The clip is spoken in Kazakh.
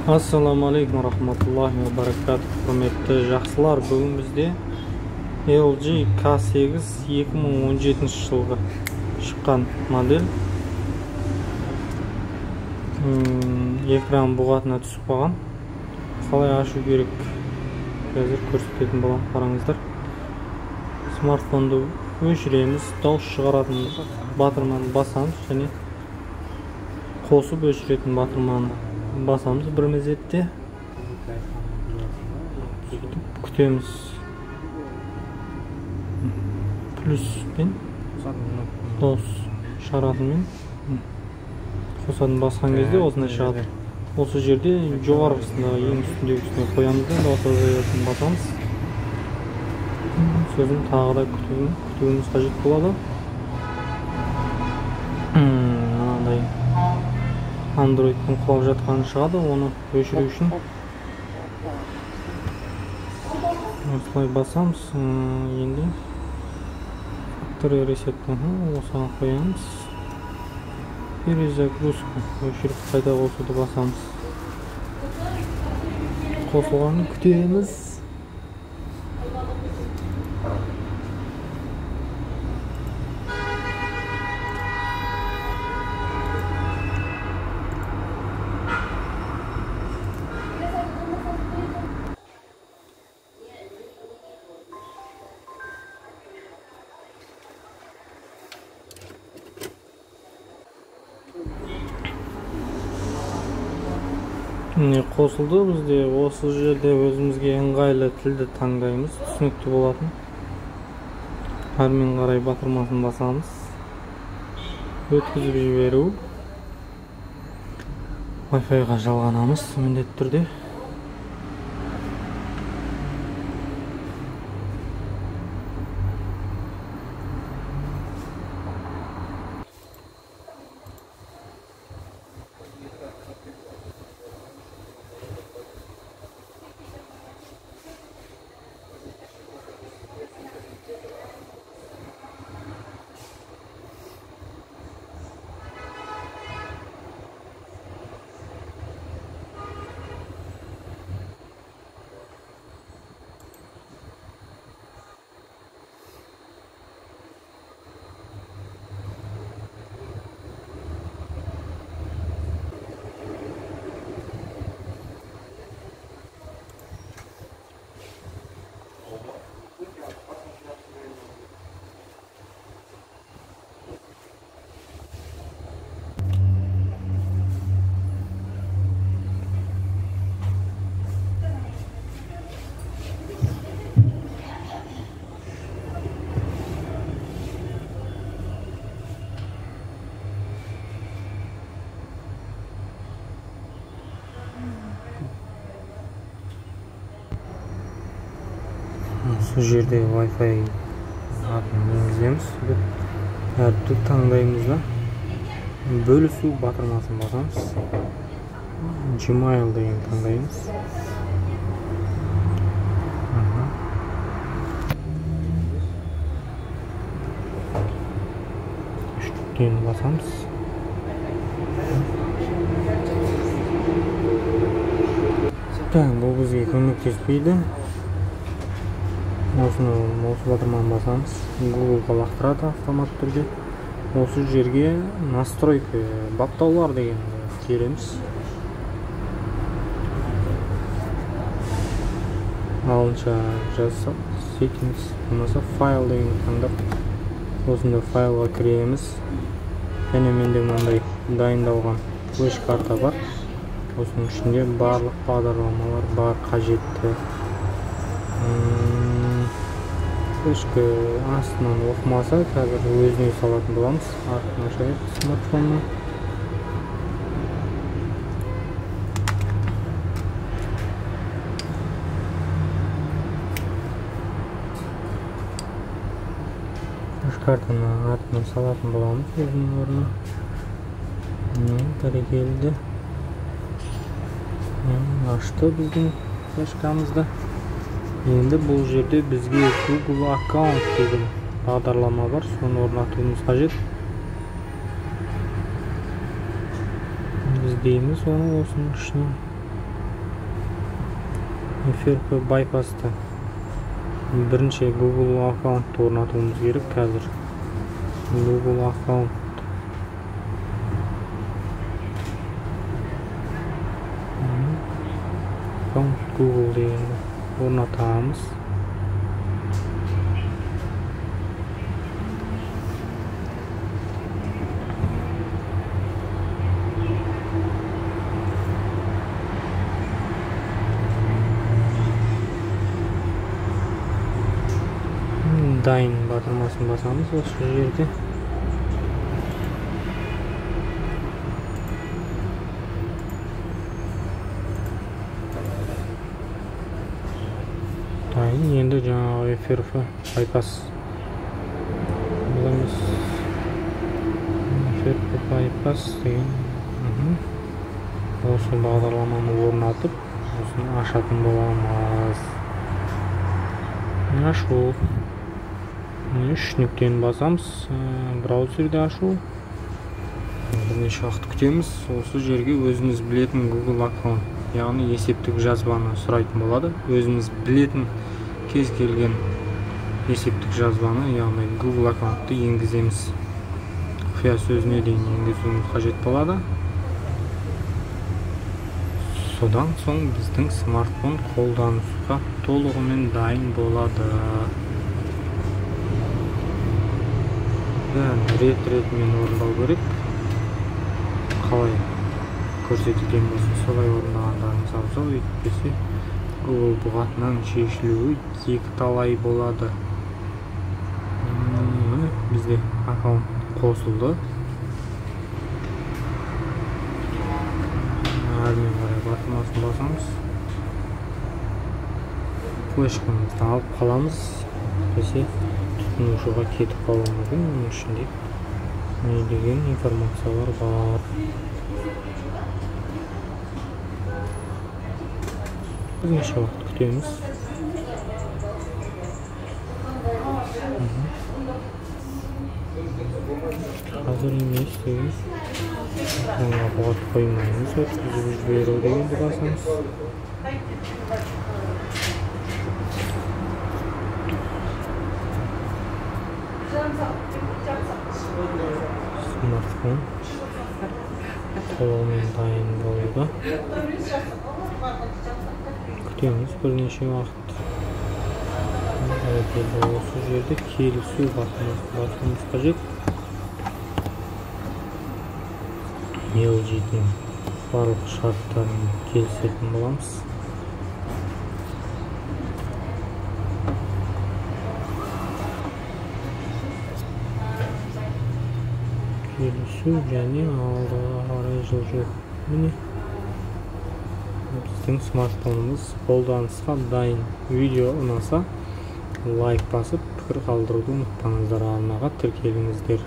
Assalamu alaikum rahmatullohi va barakatuh. Hurmatli жақсылар, бүгін бізде LG K8 2017 жылғы шыққан модель. Экран бұғатына түсіп қалған. Қалай ашу керек? Қазір көрсететін боламын, қараңыздар. Смартфонды өшіреміз, дауыс шығаратын батырманы басамыз және қосып өшіретін батырманы басамыз бір мезетте. Күтеміз. Плюс пен дауыс шығаратынмен қосатын басқан кезде осындай шығады. Осы жерде жоғарғысында ең үстіндегісіне қоямыз да дауыс азаясын басамыз. Сосын тағы да күтуіміз қажет болады. Мынандай Android'тың құлап жатқаны шығады, оны өшіру үшін осылай басамыз. Енді ресетті осыған қоямыз. Перезагрузка, өшіріп қайта қосуды басамыз. Қосылғанын күтеміз. Қосылды. Бізде осы жерде өзімізге ыңғайлы тілді таңдаймыз, түсінікті болатын. Әрмен қарай батырмасын басамыз. Өткізіп жіберу. Wi-Fi-ға жалғанамыз міндетті түрде. Осы жерде Wi-Fi атын енгіземіз. Әртүрлі таңдаймыз да. Бөлісу батырмасын басамыз. Gmail деген таңдаймыз. Үштіктен басамыз. Бұл бізге көмектеспейді. Осы батырманы басамыз. Google-ға лақтырады автомат түрде. Осы жерге настройка, баптаулар деген келеміз. Алынша жазсақ, settings болмаса файл деген таңдап, осында файлға кіреміз. Және менде мынандай дайындалған флеш карта бар. Осының ішінде барлық бағдарламалар бар, қажетті. Флешка астынан оқымаса, қазір өзіне салатын боламыз. Артын ашайық смартфонның. Флеш картаны артынан салатын боламыз өзінің орнына. Бәрекелді. Ашты біздің флешкамызды. Енді бұл жерде бізге Google аккаунт деген бағдарлама бар, соны орнатуымыз қажет. іздейміз оны осының ішінен. FRP байпасты бірінші Google аккаунтты орнатуымыз керек. Қазір Google аккаунт Google дегенді орнатамыз. Дайын батырмасын басамыз осы жерде. Дайын, енді жаңағы FRP байпас боламыз. FRP байпас деген осы бағдарламаны орнатып, осыны ашатын боламыз. Ашу. 3 нүктені басамыз, браузерді ашу. Бірнеше уақыт күтеміз. Осы жерге өзіңіз білетін Google аккаунт, яғни есептік жазбаны сұрайтын болады. Өзіңіз білетін кез келген есептік жазбаны, яғни Google аккаунтты енгіземіз. Құпия сөзіне дейін енгізуіміз қажет болады. Содан соң біздің смартфон қолданысқа толығымен дайын болады. Рет-ретімен орындау керек. Қалай көрсетілген болса, солай орындағандарыңыз абзал. Өйтпесе Google бұғатынан шешілуі екіталай болады. Бізде аккаунт қосылды. Әрмен қарай батырмасын басамыз. Флешкамызды алып қаламыз. Бесе тұтынушыға кетіп қалуы мүмкін. Оның ішінде не деген информациялар бар. Бірнеше уақыт күтеміз. Қазір емес деген жаңа бұғат қоймаймыз. Өткізіп жіберу дегенді басамыз. Смартфон толығымен дайын болуда. Күтеміз бірнеше уақыт. Осы жерде келісу басуымыз қажет. LG-дің барлық шарттарын келісетін боламыз. Келісу және алдыға қарай жылжу. Міне біздің смартфонымыз қолданысқа дайын. Видео ұнаса лайк басып, пікір қалдыруды ұмытпаңыздар. Арнаға тіркеліңіздер.